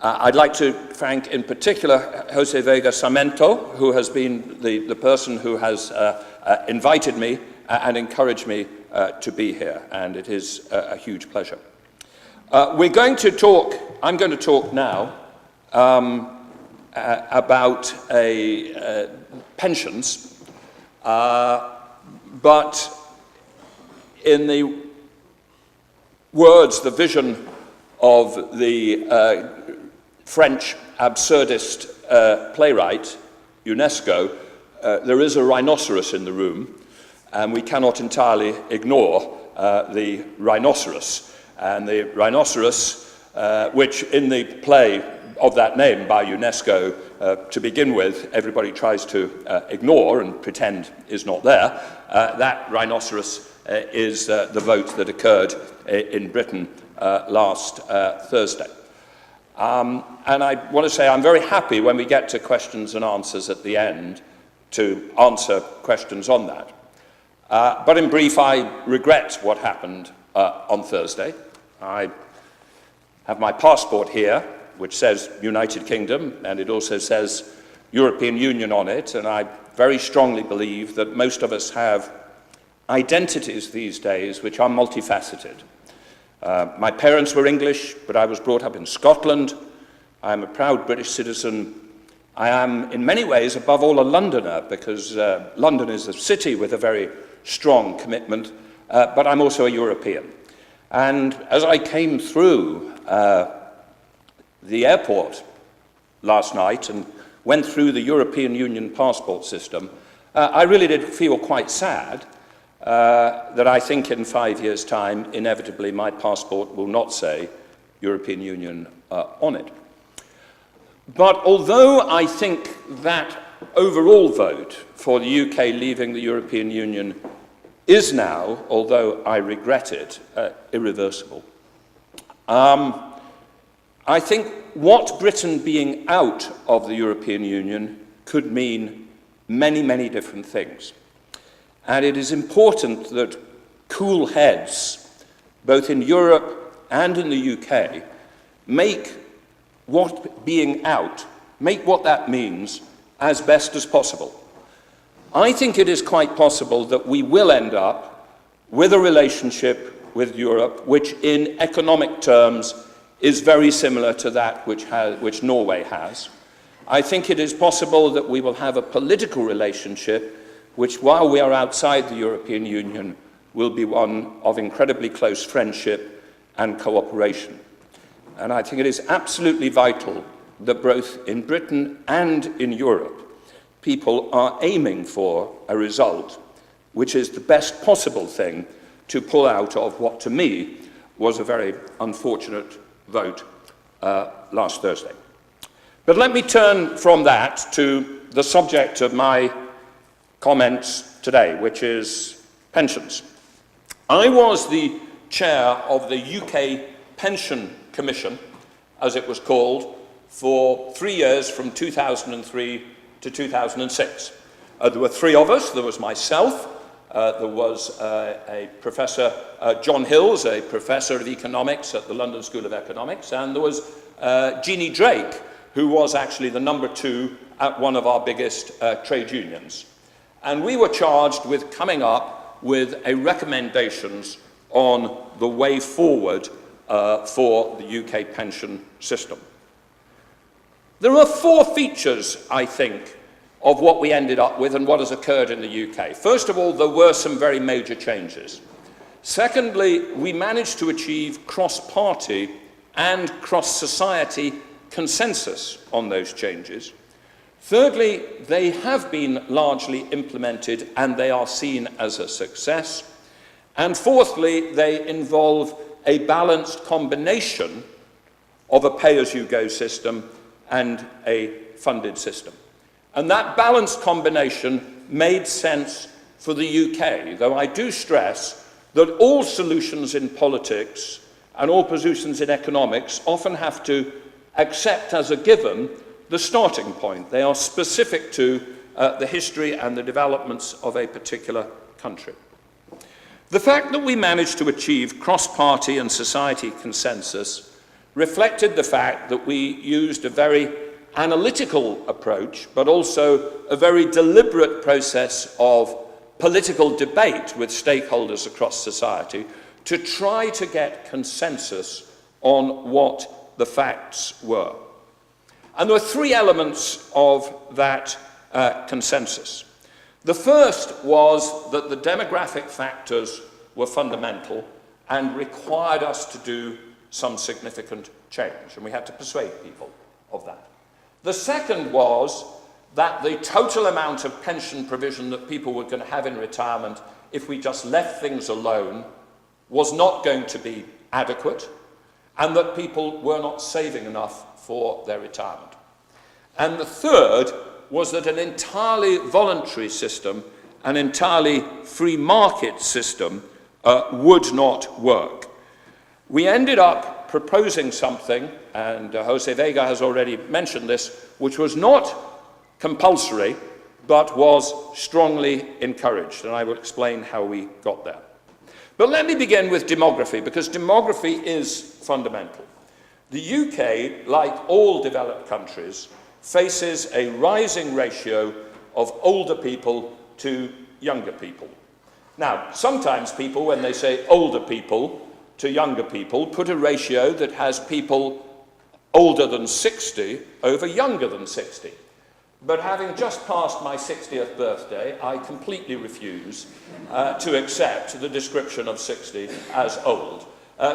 I'd like to thank in particular Jose Vega Sarmiento, who has been the person who has invited me and encouraged me to be here, and it is a huge pleasure. I'm going to talk now about pensions, but in the words, the vision of the French absurdist playwright, UNESCO, there is a rhinoceros in the room, and we cannot entirely ignore the rhinoceros. And the rhinoceros, which in the play of that name by UNESCO, to begin with, everybody tries to ignore and pretend is not there. That rhinoceros is the vote that occurred in Britain last Thursday. And I want to say I'm very happy when we get to questions and answers at the end to answer questions on that. But in brief, I regret what happened on Thursday. I have my passport here, which says United Kingdom, and it also says European Union on it, and I very strongly believe that most of us have identities these days which are multifaceted. My parents were English, but I was brought up in Scotland. I am a proud British citizen. I am, in many ways, above all, a Londoner, because London is a city with a very strong commitment, but I'm also a European. And as I came through the airport last night and went through the European Union passport system, I really did feel quite sad that I think in 5 years' time, inevitably, my passport will not say European Union on it. But although I think that overall vote for the UK leaving the European Union is now, although I regret it, irreversible, I think what Britain being out of the European Union could mean many, many different things. And it is important that cool heads, both in Europe and in the UK, make what being out, make what that means as best as possible. I think it is quite possible that we will end up with a relationship with Europe which in economic terms is very similar to that which Norway has. I think it is possible that we will have a political relationship which, while we are outside the European Union, will be one of incredibly close friendship and cooperation. And I think it is absolutely vital that both in Britain and in Europe, people are aiming for a result which is the best possible thing to pull out of what, to me, was a very unfortunate vote last Thursday. But let me turn from that to the subject of my comments today, which is pensions. I was the chair of the UK Pension Commission, as it was called, for 3 years from 2003 to 2006. There were three of us. There was myself, there was a Professor John Hills, a Professor of Economics at the London School of Economics, and there was Jeannie Drake, who was actually the number 2 at one of our biggest trade unions. And we were charged with coming up with a recommendations on the way forward for the UK pension system. There are 4 features, I think, of what we ended up with and what has occurred in the UK. First of all, there were some very major changes. Secondly, we managed to achieve cross-party and cross-society consensus on those changes. Thirdly, they have been largely implemented and they are seen as a success. And fourthly, they involve a balanced combination of a pay-as-you-go system and a funded system. And that balanced combination made sense for the UK, though I do stress that all solutions in politics and all positions in economics often have to accept as a given the starting point. They are specific to the history and the developments of a particular country. The fact that we managed to achieve cross-party and society consensus reflected the fact that we used a very analytical approach, but also a very deliberate process of political debate with stakeholders across society to try to get consensus on what the facts were. And there were three elements of that consensus. The first was that the demographic factors were fundamental and required us to do some significant change, and we had to persuade people of that. The second was that the total amount of pension provision that people were going to have in retirement, if we just left things alone, was not going to be adequate, and that people were not saving enough for their retirement. And the third was that an entirely voluntary system, an entirely free market system, would not work. We ended up proposing something, and Jose Vega has already mentioned this, which was not compulsory, but was strongly encouraged, and I will explain how we got there. But let me begin with demography, because demography is fundamental. The UK, like all developed countries, faces a rising ratio of older people to younger people. Now, sometimes people, when they say older people to younger people, put a ratio that has people older than 60 over younger than 60. But having just passed my 60th birthday, I completely refuse to accept the description of 60 as old.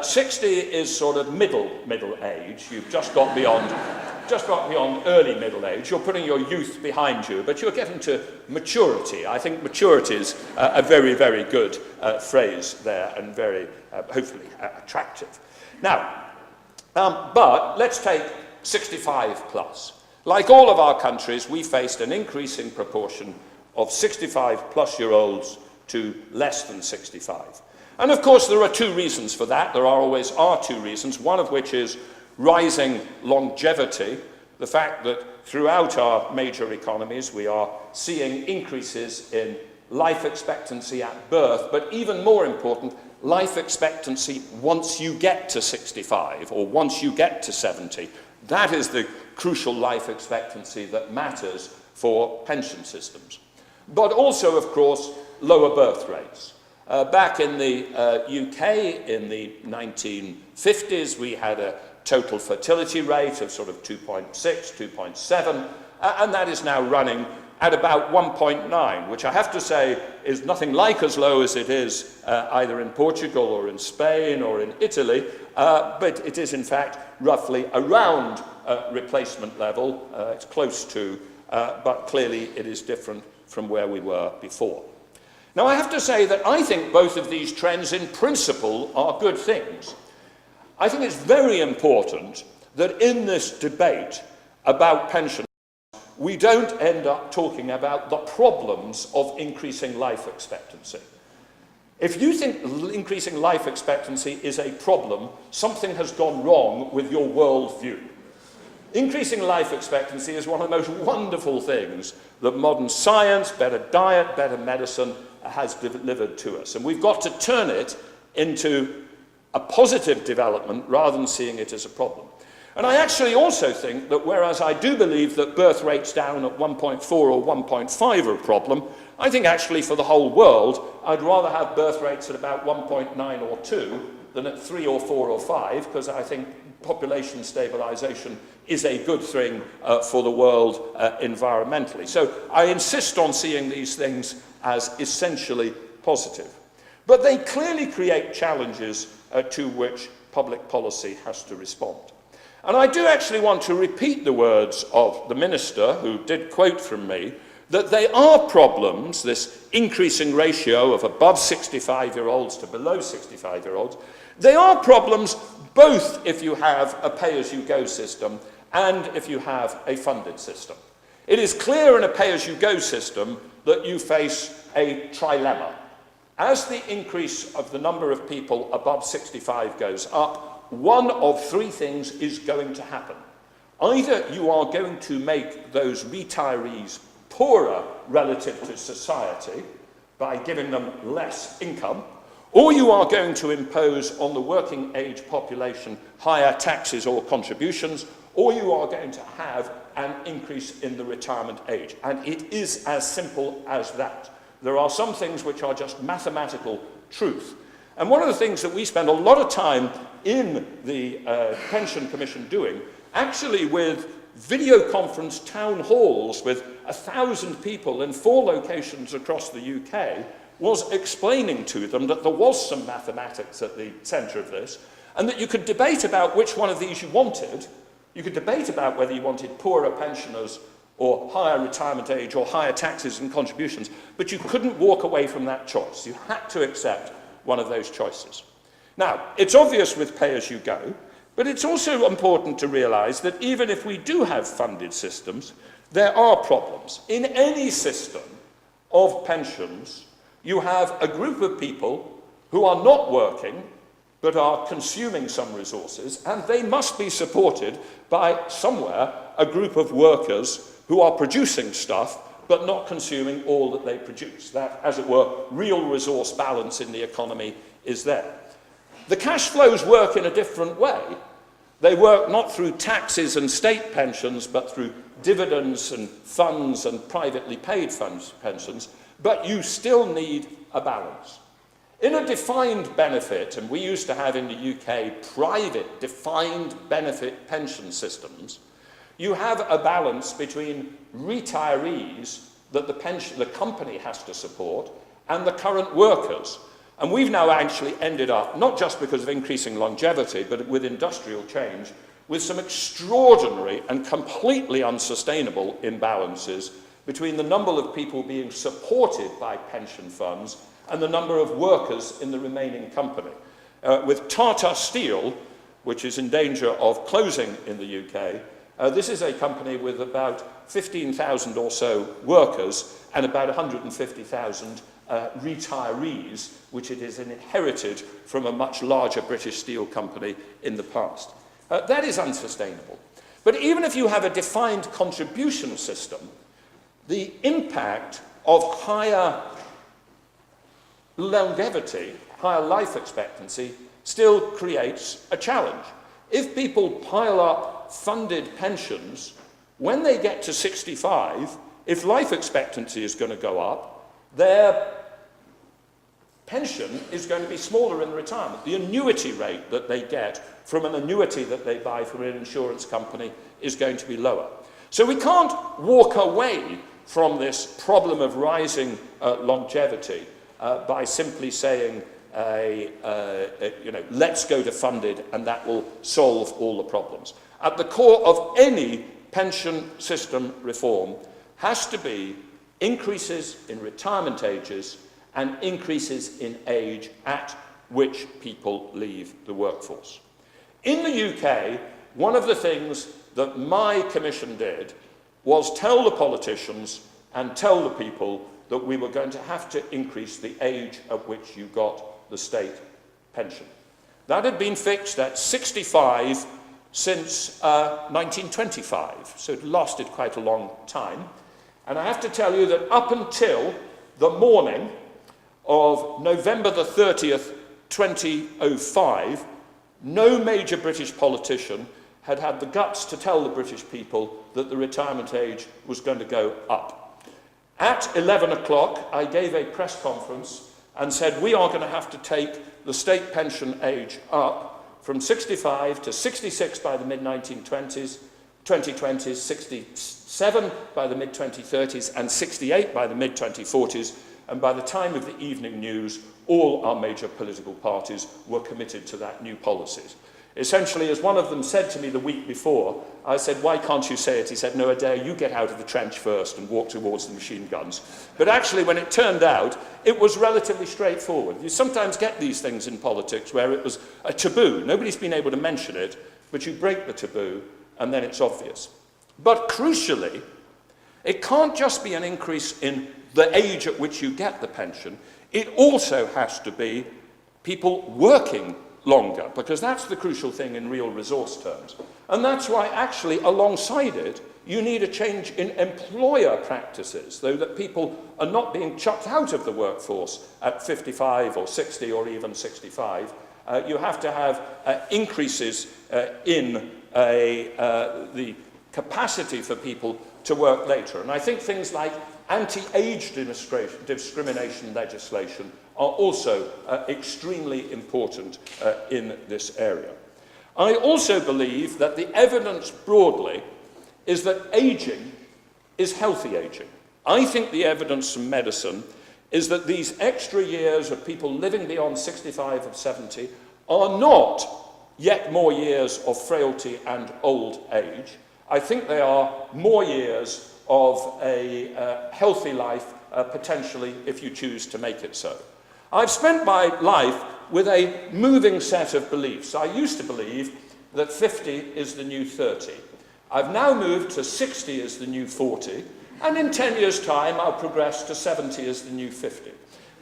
60 is sort of middle age. You've just got beyond early middle age. You're putting your youth behind you, but you're getting to maturity. I think maturity is a very, very good phrase there, and very, hopefully, attractive. Now, but let's take 65 plus. Like all of our countries, we faced an increasing proportion of 65-plus-year-olds to less than 65. And of course, there are two reasons for that. There always are two reasons, one of which is rising longevity, the fact that throughout our major economies we are seeing increases in life expectancy at birth, but even more important, life expectancy once you get to 65 or once you get to 70. That is the crucial life expectancy that matters for pension systems. But also, of course, lower birth rates. Back in the UK in the 1950s, we had a total fertility rate of sort of 2.6, 2.7, and that is now running at about 1.9, which I have to say is nothing like as low as it is either in Portugal or in Spain or in Italy, but it is in fact roughly around replacement level. It's close to, but clearly it is different from where we were before. Now I have to say that I think both of these trends in principle are good things. I think it's very important that in this debate about pension, we don't end up talking about the problems of increasing life expectancy. If you think increasing life expectancy is a problem, something has gone wrong with your worldview. Increasing life expectancy is one of the most wonderful things that modern science, better diet, better medicine has delivered to us. And we've got to turn it into a positive development rather than seeing it as a problem. And I actually also think that whereas I do believe that birth rates down at 1.4 or 1.5 are a problem, I think actually for the whole world, I'd rather have birth rates at about 1.9 or 2 than at 3 or 4 or 5, because I think population stabilization is a good thing for the world environmentally. So I insist on seeing these things as essentially positive. But they clearly create challenges to which public policy has to respond. And I do actually want to repeat the words of the minister, who did quote from me, that they are problems, this increasing ratio of above 65-year-olds to below 65-year-olds, they are problems both if you have a pay-as-you-go system and if you have a funded system. It is clear in a pay-as-you-go system that you face a trilemma. As the increase of the number of people above 65 goes up, one of three things is going to happen. Either you are going to make those retirees poorer relative to society by giving them less income, Or you are going to impose on the working age population higher taxes or contributions, or you are going to have an increase in the retirement age. And it is as simple as that. There are some things which are just mathematical truth. And one of the things that we spend a lot of time in the Pension Commission doing, actually with video conference town halls with 1,000 people in 4 locations across the UK, was explaining to them that there was some mathematics at the centre of this, and that you could debate about which one of these you wanted. You could debate about whether you wanted poorer pensioners or higher retirement age or higher taxes and contributions, but you couldn't walk away from that choice. You had to accept one of those choices. Now, it's obvious with pay-as-you-go, but it's also important to realise that even if we do have funded systems, there are problems. In any system of pensions, you have a group of people who are not working, but are consuming some resources, and they must be supported by somewhere a group of workers who are producing stuff, but not consuming all that they produce. That, as it were, real resource balance in the economy is there. The cash flows work in a different way. They work not through taxes and state pensions, but through dividends and funds and privately paid pensions, but you still need a balance. In a defined benefit, and we used to have in the UK private defined benefit pension systems, you have a balance between retirees that the company has to support and the current workers. And we've now actually ended up, not just because of increasing longevity, but with industrial change, with some extraordinary and completely unsustainable imbalances between the number of people being supported by pension funds and the number of workers in the remaining company. With Tata Steel, which is in danger of closing in the UK, this is a company with about 15,000 or so workers and about 150,000 retirees, which it is inherited from a much larger British steel company in the past. That is unsustainable. But even if you have a defined contribution system, the impact of higher longevity, higher life expectancy, still creates a challenge. If people pile up funded pensions, when they get to 65, if life expectancy is going to go up, their pension is going to be smaller in retirement. The annuity rate that they get from an annuity that they buy from an insurance company is going to be lower. So we can't walk away from this problem of rising longevity by simply saying, let's go to funded and that will solve all the problems. At the core of any pension system reform has to be increases in retirement ages and increases in age at which people leave the workforce. In the UK, one of the things that my commission did was tell the politicians and tell the people that we were going to have to increase the age at which you got the state pension. That had been fixed at 65 since 1925, so it lasted quite a long time. And I have to tell you that up until the morning of November the 30th, 2005, no major British politician had had the guts to tell the British people that the retirement age was going to go up. At 11 o'clock, I gave a press conference and said we are going to have to take the state pension age up from 65 to 66 by the mid-1920s, 67 by the mid-2030s, and 68 by the mid-2040s. And by the time of the evening news, all our major political parties were committed to that new policy. Essentially, as one of them said to me the week before, I said, why can't you say it? He said, no, Adair, you get out of the trench first and walk towards the machine guns. But actually, when it turned out, it was relatively straightforward. You sometimes get these things in politics where it was a taboo. Nobody's been able to mention it, but you break the taboo, and then it's obvious. But crucially, it can't just be an increase in the age at which you get the pension. It also has to be people working longer, because that's the crucial thing in real resource terms. And that's why, actually, alongside it, you need a change in employer practices, so that people are not being chucked out of the workforce at 55 or 60 or even 65. You have to have increases in the capacity for people to work later. And I think things like anti-age discrimination legislation are also extremely important in this area. I also believe that the evidence broadly is that aging is healthy aging. I think the evidence from medicine is that these extra years of people living beyond 65 or 70 are not yet more years of frailty and old age. I think they are more years of a healthy life, potentially, if you choose to make it so. I've spent my life with a moving set of beliefs. I used to believe that 50 is the new 30. I've now moved to 60 as the new 40, and in 10 years' time I'll progress to 70 as the new 50.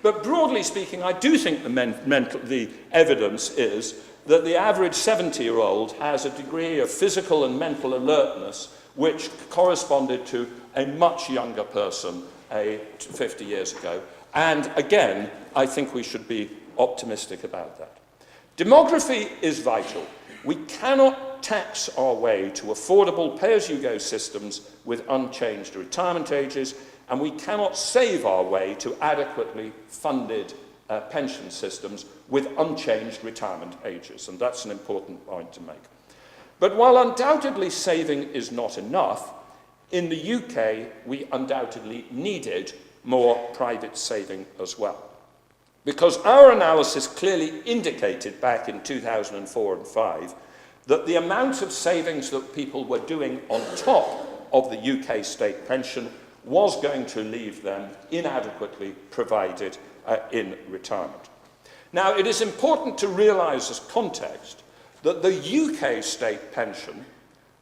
But broadly speaking, I do think the evidence is that the average 70-year-old has a degree of physical and mental alertness which corresponded to a much younger person 50 years ago. And again, I think we should be optimistic about that. Demography is vital. We cannot tax our way to affordable pay-as-you-go systems with unchanged retirement ages, and we cannot save our way to adequately funded pension systems with unchanged retirement ages, and that's an important point to make. But while undoubtedly saving is not enough, in the UK we undoubtedly needed more private saving as well. Because our analysis clearly indicated back in 2004 and 5 that the amount of savings that people were doing on top of the UK state pension was going to leave them inadequately provided in retirement. Now, it is important to realise as context that the UK state pension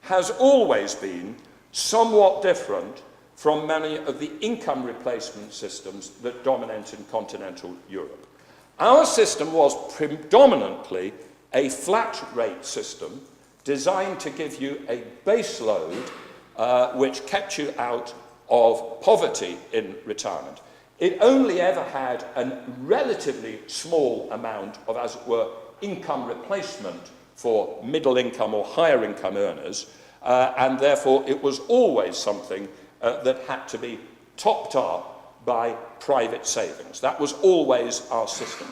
has always been somewhat different from many of the income replacement systems that dominate in continental Europe. Our system was predominantly a flat rate system designed to give you a base load which kept you out of poverty in retirement. It only ever had a relatively small amount of, as it were, income replacement for middle income or higher income earners, and therefore it was always something that had to be topped up by private savings. That was always our system.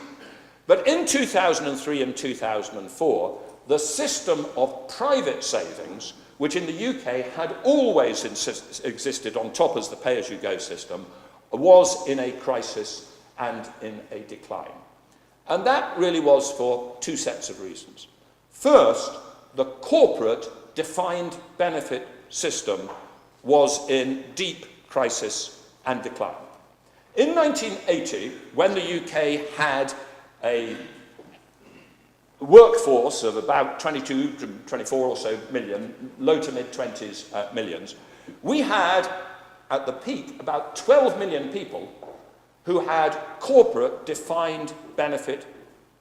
But in 2003 and 2004, the system of private savings, which in the UK had always existed on top as the pay-as-you-go system, was in a crisis and in a decline. And that really was for two sets of reasons. First, the corporate defined benefit system was in deep crisis and decline. In 1980, when the UK had a workforce of about 22 to 24 or so million, low to mid-20s millions, we had, at the peak, about 12 million people who had corporate defined benefit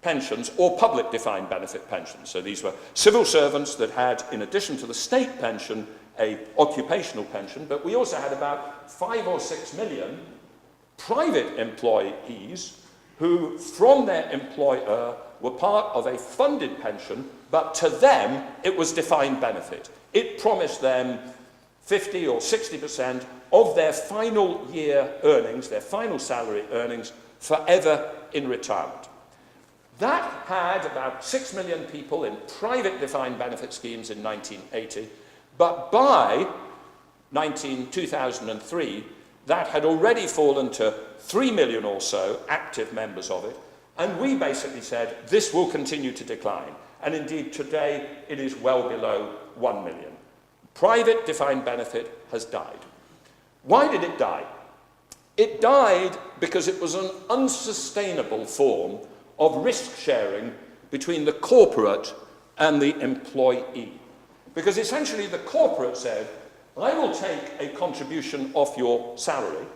pensions or public defined benefit pensions. So these were civil servants that had, in addition to the state pension, a occupational pension, but we also had about 5 or 6 million private employees who, from their employer, were part of a funded pension, but to them it was defined benefit. It promised them 50 or 60% of their final year earnings, their final salary earnings, forever in retirement. That had about 6 million people in private defined benefit schemes in 1980, but by 2003, that had already fallen to 3 million or so active members of it, and we basically said this will continue to decline. And indeed, today it is well below 1 million. Private defined benefit has died. Why did it die? It died because it was an unsustainable form of risk sharing between the corporate and the employee. Because essentially the corporate said, I will take a contribution off your salary,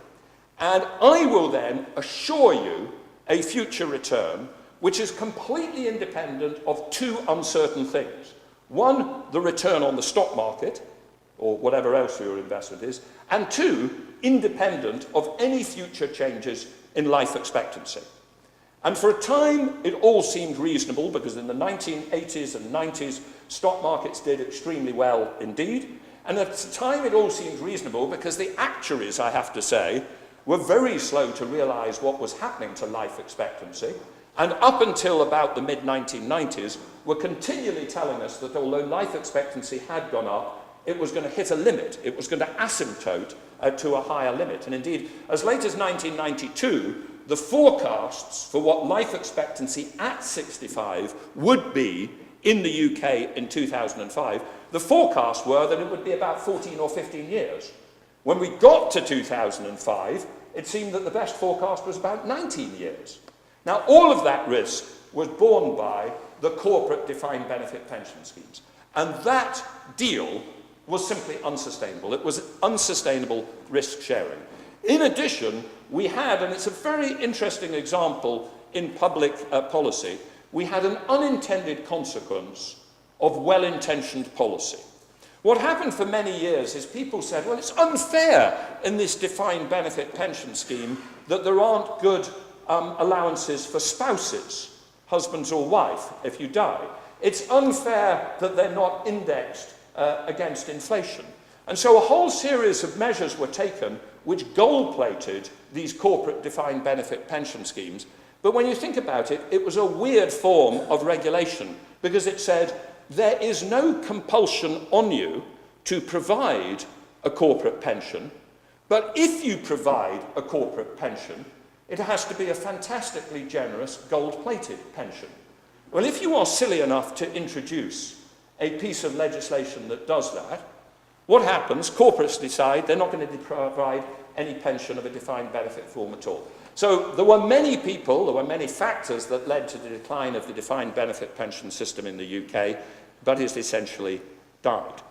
and I will then assure you a future return which is completely independent of two uncertain things. One, the return on the stock market, or whatever else your investment is, and two, independent of any future changes in life expectancy. And for a time, it all seemed reasonable, because in the 1980s and 90s, stock markets did extremely well indeed. And at the time, it all seemed reasonable because the actuaries, I have to say, were very slow to realize what was happening to life expectancy. And up until about the mid-1990s, were continually telling us that although life expectancy had gone up, it was going to hit a limit. It was going to asymptote to a higher limit. And indeed, as late as 1992, the forecasts for what life expectancy at 65 would be in the UK in 2005, the forecasts were that it would be about 14 or 15 years. When we got to 2005, it seemed that the best forecast was about 19 years. Now, all of that risk was borne by the corporate defined benefit pension schemes. And that deal was simply unsustainable. It was unsustainable risk sharing. In addition, we had, and it's a very interesting example in public policy, we had an unintended consequence of well-intentioned policy. What happened for many years is people said, well, it's unfair in this defined benefit pension scheme that there aren't good allowances for spouses, husbands or wife, if you die. It's unfair that they're not indexed against inflation. And so a whole series of measures were taken which gold-plated these corporate defined benefit pension schemes. But when you think about it, it was a weird form of regulation, because it said there is no compulsion on you to provide a corporate pension, but if you provide a corporate pension, it has to be a fantastically generous gold-plated pension. Well, if you are silly enough to introduce a piece of legislation that does that, what happens? Corporates decide they're not going to provide any pension of a defined benefit form at all. So there were many people, there were many factors that led to the decline of the defined benefit pension system in the UK, but it essentially died.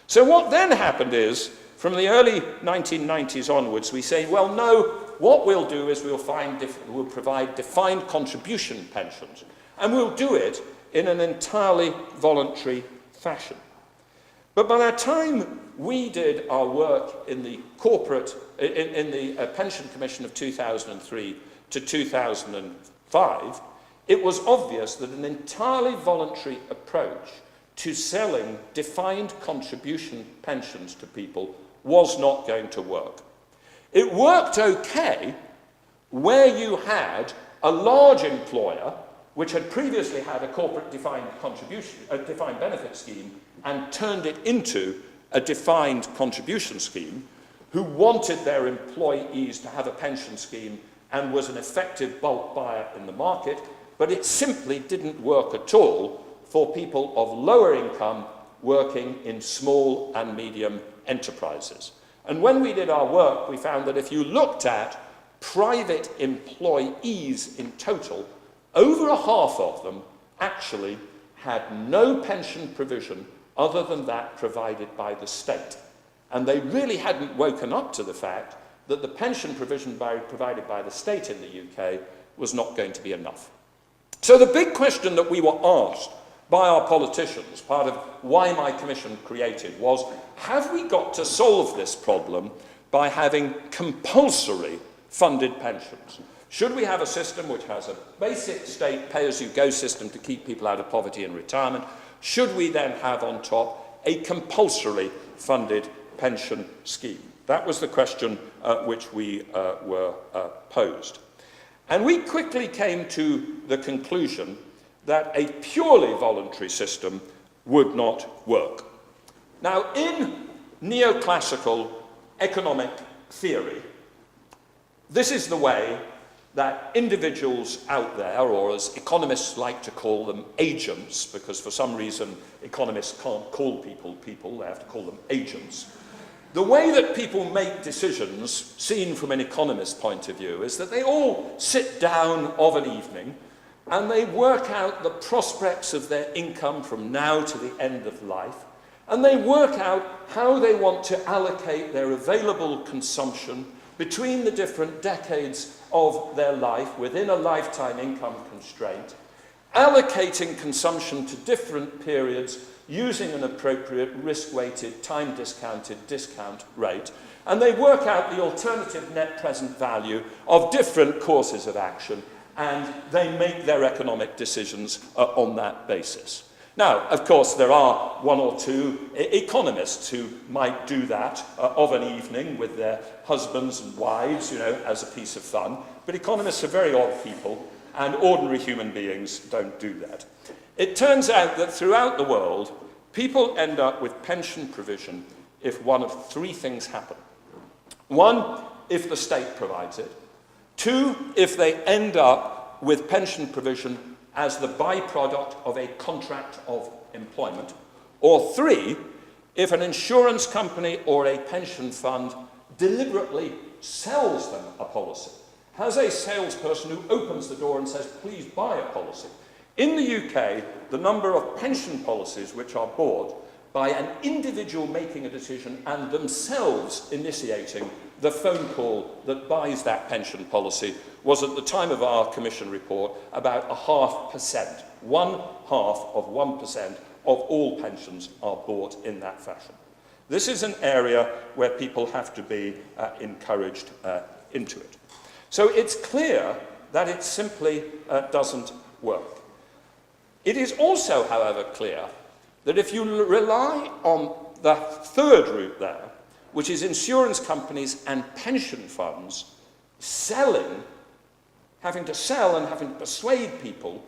So what then happened is, from the early 1990s onwards, we say, well, no, what we'll do is we'll provide defined contribution pensions, and we'll do it in an entirely voluntary fashion. But by the time we did our work in the Pension Commission of 2003 to 2005, it was obvious that an entirely voluntary approach to selling defined contribution pensions to people was not going to work. It worked okay where you had a large employer which had previously had a corporate defined benefit scheme and turned it into a defined contribution scheme, who wanted their employees to have a pension scheme and was an effective bulk buyer in the market, but it simply didn't work at all for people of lower income working in small and medium enterprises. And when we did our work, we found that if you looked at private employees in total, over a half of them actually had no pension provision other than that provided by the state. And they really hadn't woken up to the fact that the pension provision provided by the state in the UK was not going to be enough. So the big question that we were asked by our politicians, part of why my commission created, was, have we got to solve this problem by having compulsory funded pensions? Should we have a system which has a basic state pay-as-you-go system to keep people out of poverty in retirement? Should we then have on top a compulsory funded pension scheme? That was the question which we were posed. And we quickly came to the conclusion that a purely voluntary system would not work. Now, in neoclassical economic theory, this is the way that individuals out there, or as economists like to call them, agents, because for some reason economists can't call people people, they have to call them agents. The way that people make decisions, seen from an economist's point of view, is that they all sit down of an evening and they work out the prospects of their income from now to the end of life, and they work out how they want to allocate their available consumption between the different decades of their life within a lifetime income constraint, allocating consumption to different periods using an appropriate risk-weighted, time-discounted discount rate, and they work out the alternative net present value of different courses of action, and they make their economic decisions on that basis. Now, of course, there are one or two economists who might do that of an evening with their husbands and wives, you know, as a piece of fun, but economists are very odd people, and ordinary human beings don't do that. It turns out that throughout the world, people end up with pension provision if one of three things happen. One, if the state provides it. Two, if they end up with pension provision as the byproduct of a contract of employment. Or three, if an insurance company or a pension fund deliberately sells them a policy. Has a salesperson who opens the door and says, please buy a policy. In the UK, the number of pension policies which are bought by an individual making a decision and themselves initiating the phone call that buys that pension policy was at the time of our Commission report about 0.5%. 0.5% of all pensions are bought in that fashion. This is an area where people have to be encouraged into it. So it's clear that it simply doesn't work. It is also, however, clear that if you rely on the third route there, which is insurance companies and pension funds having to sell and having to persuade people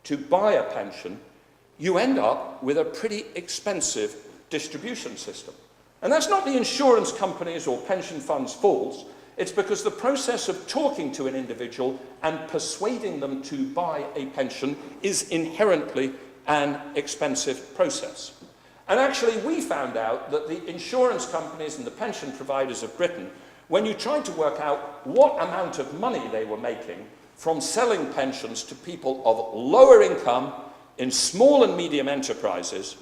to buy a pension, you end up with a pretty expensive distribution system. And that's not the insurance companies or pension funds' fault. It's because the process of talking to an individual and persuading them to buy a pension is inherently an expensive process. And actually, we found out that the insurance companies and the pension providers of Britain, when you tried to work out what amount of money they were making from selling pensions to people of lower income in small and medium enterprises,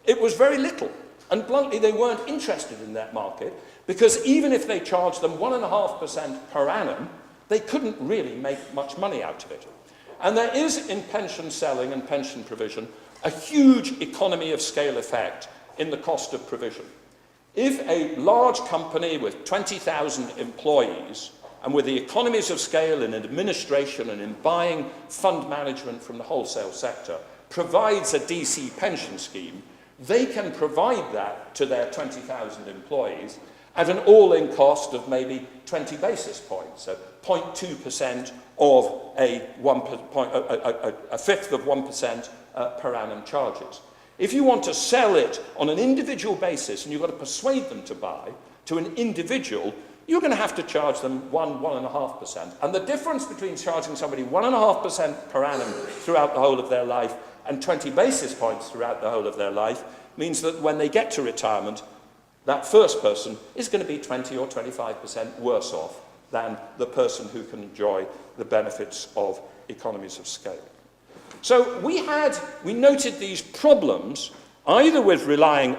it was very little. And bluntly, they weren't interested in that market because even if they charged them 1.5% per annum, they couldn't really make much money out of it. And there is in pension selling and pension provision a huge economy of scale effect in the cost of provision. If a large company with 20,000 employees and with the economies of scale in administration and in buying fund management from the wholesale sector provides a DC pension scheme, they can provide that to their 20,000 employees at an all-in cost of maybe 20 basis points, so 0.2% of a fifth of 1% per annum charges. If you want to sell it on an individual basis and you've got to persuade them to buy to an individual, you're going to have to charge them 1.5%. And the difference between charging somebody 1.5% per annum throughout the whole of their life and 20 basis points throughout the whole of their life means that when they get to retirement, that first person is going to be 20 or 25% worse off than the person who can enjoy the benefits of economies of scale. So we noted these problems either with relying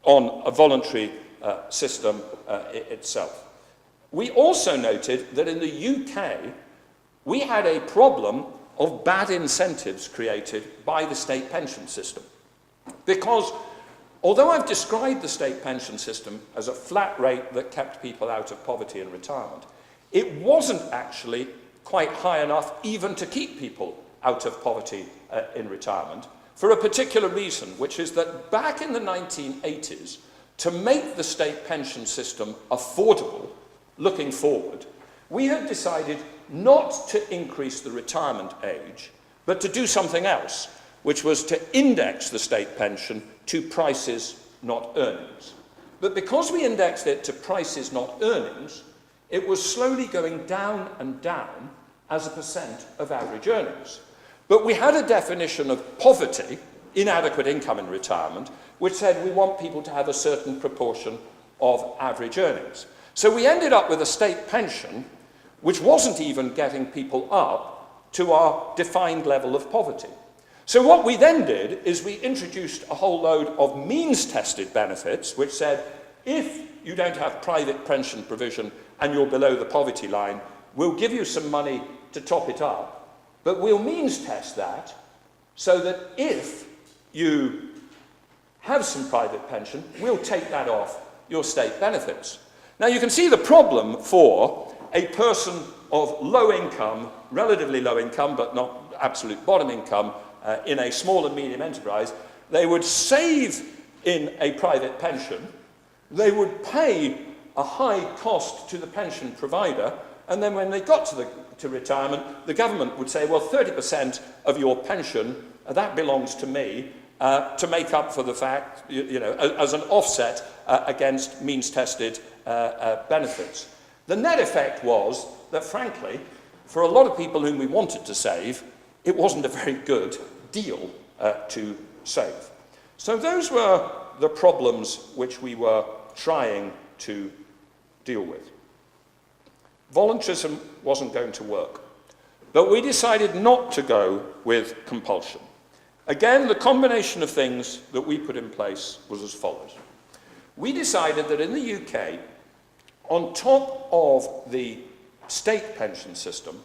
on a voluntary system itself. We also noted that in the UK, we had a problem of bad incentives created by the state pension system. Because although I've described the state pension system as a flat rate that kept people out of poverty and retirement, it wasn't actually quite high enough even to keep people out of poverty in retirement for a particular reason, which is that back in the 1980s, to make the state pension system affordable looking forward, we had decided not to increase the retirement age, but to do something else, which was to index the state pension to prices, not earnings. But because we indexed it to prices, not earnings, it was slowly going down and down as a percent of average earnings. But we had a definition of poverty, inadequate income in retirement, which said we want people to have a certain proportion of average earnings. So we ended up with a state pension which wasn't even getting people up to our defined level of poverty. So what we then did is we introduced a whole load of means-tested benefits, which said if you don't have private pension provision and you're below the poverty line, we'll give you some money to top it up, but we'll means test that so that if you have some private pension, we'll take that off your state benefits. Now you can see the problem for a person of low income, relatively low income, but not absolute bottom income, in a small and medium enterprise. They would save in a private pension, they would pay a high cost to the pension provider, and then when they got to retirement, the government would say, well, 30% of your pension, that belongs to me, to make up for the fact, as an offset against means-tested benefits. The net effect was that, frankly, for a lot of people whom we wanted to save, it wasn't a very good deal to save. So those were the problems which we were trying to deal with. Voluntarism wasn't going to work, but we decided not to go with compulsion. Again, the combination of things that we put in place was as follows. We decided that in the UK, on top of the state pension system,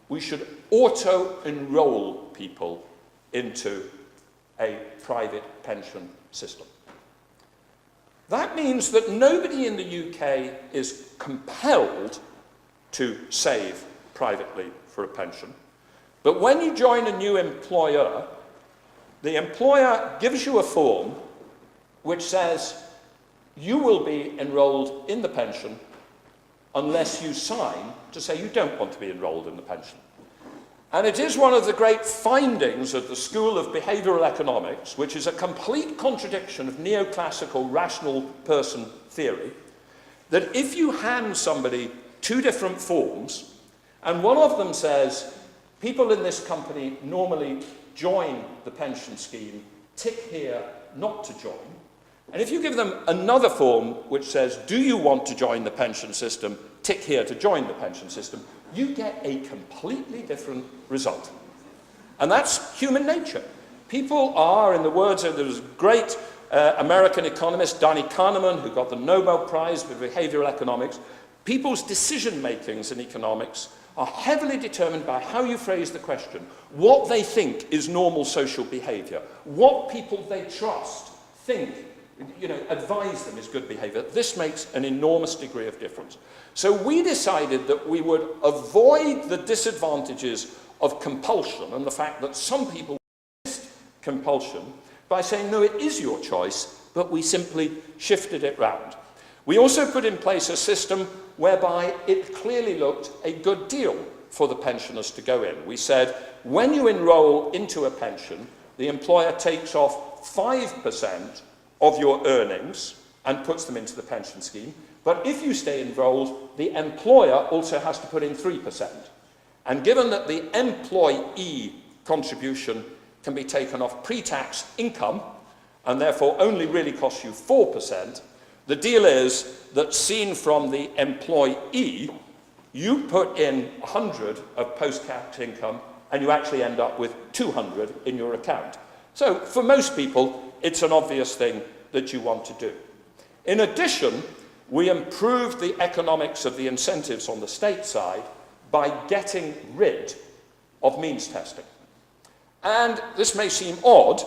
we should auto-enroll people into a private pension system. That means that nobody in the UK is compelled to save privately for a pension. But when you join a new employer, the employer gives you a form which says you will be enrolled in the pension unless you sign to say you don't want to be enrolled in the pension. And it is one of the great findings of the School of Behavioral Economics, which is a complete contradiction of neoclassical rational person theory, that if you hand somebody two different forms, and one of them says, people in this company normally join the pension scheme, tick here not to join, and if you give them another form which says, do you want to join the pension system, tick here to join the pension system, you get a completely different result. And that's human nature. People are, in the words of the great American economist Danny Kahneman, who got the Nobel Prize for behavioral economics, people's decision-makings in economics are heavily determined by how you phrase the question, what they think is normal social behavior, what people they trust think, advise them is good behavior. This makes an enormous degree of difference. So we decided that we would avoid the disadvantages of compulsion and the fact that some people resist compulsion by saying, no, it is your choice, but we simply shifted it round. We also put in place a system whereby it clearly looked a good deal for the pensioners to go in. We said, when you enroll into a pension, the employer takes off 5% of your earnings and puts them into the pension scheme. But if you stay enrolled, the employer also has to put in 3%. And given that the employee contribution can be taken off pre-tax income, and therefore only really costs you 4%, the deal is that seen from the employee, you put in 100 of post-tax income, and you actually end up with 200 in your account. So for most people, it's an obvious thing that you want to do. In addition, we improved the economics of the incentives on the state side by getting rid of means testing. And this may seem odd,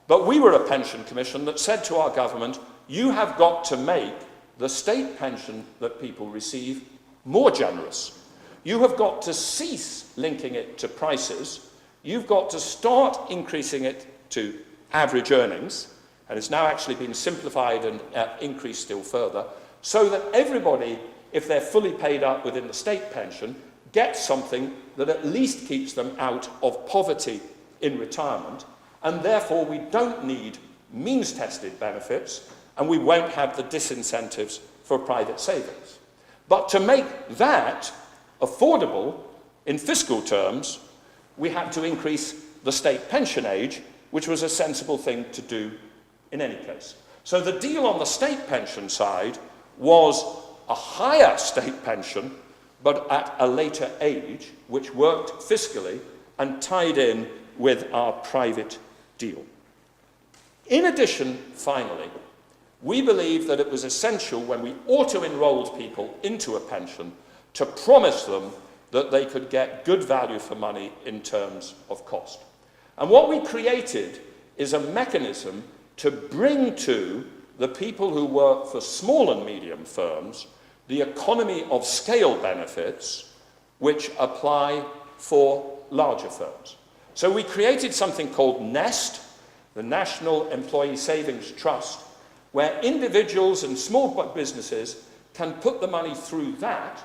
but we were a pension commission that said to our government, you have got to make the state pension that people receive more generous. You have got to cease linking it to prices. You've got to start increasing it to average earnings, and it's now actually been simplified and increased still further, so that everybody, if they're fully paid up within the state pension, gets something that at least keeps them out of poverty in retirement, and therefore we don't need means-tested benefits, and we won't have the disincentives for private savings. But to make that affordable in fiscal terms, we had to increase the state pension age, which was a sensible thing to do in any case. So the deal on the state pension side was a higher state pension, but at a later age, which worked fiscally and tied in with our private deal. In addition, finally, We believe that it was essential when we auto-enrolled people into a pension to promise them that they could get good value for money in terms of cost. And what we created is a mechanism to bring to the people who work for small and medium firms the economy of scale benefits which apply for larger firms. So we created something called NEST, the National Employee Savings Trust, where individuals and small businesses can put the money through that.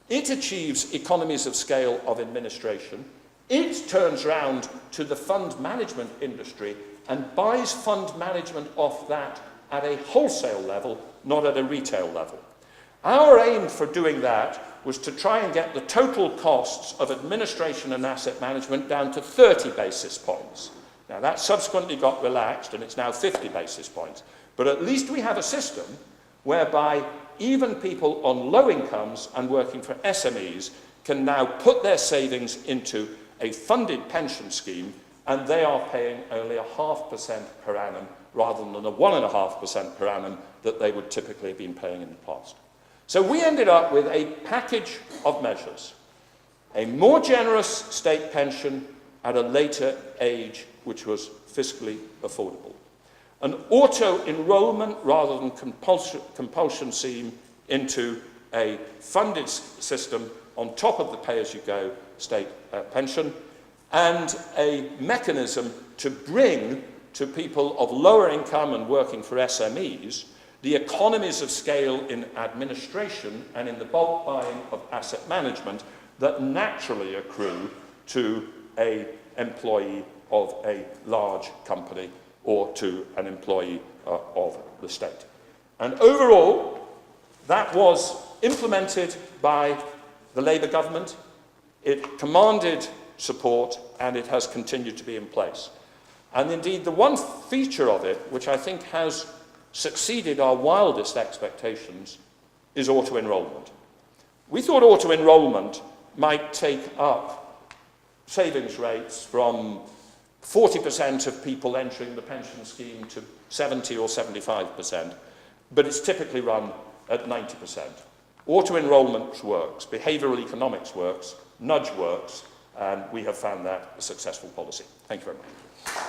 It achieves economies of scale of administration. It turns around to the fund management industry and buys fund management off that at a wholesale level, not at a retail level. Our aim for doing that was to try and get the total costs of administration and asset management down to 30 basis points. Now that subsequently got relaxed and it's now 50 basis points. But at least we have a system whereby even people on low incomes and working for SMEs can now put their savings into a funded pension scheme, and they are paying only 0.5% per annum rather than the 1.5% per annum that they would typically have been paying in the past. So we ended up with a package of measures, a more generous state pension at a later age which was fiscally affordable, an auto-enrollment rather than compulsion scheme into a funded system on top of the pay-as-you-go state pension, and a mechanism to bring to people of lower income and working for SMEs the economies of scale in administration and in the bulk buying of asset management that naturally accrue to an employee of a large company or to an employee of the state. And overall, that was implemented by the Labour government. It commanded support, and it has continued to be in place. And indeed, the one feature of it, which I think has succeeded our wildest expectations, is auto-enrollment. We thought auto-enrollment might take up savings rates from 40% of people entering the pension scheme to 70 or 75%, but it's typically run at 90%. Auto-enrollment works, behavioural economics works, nudge works, and we have found that a successful policy. Thank you very much.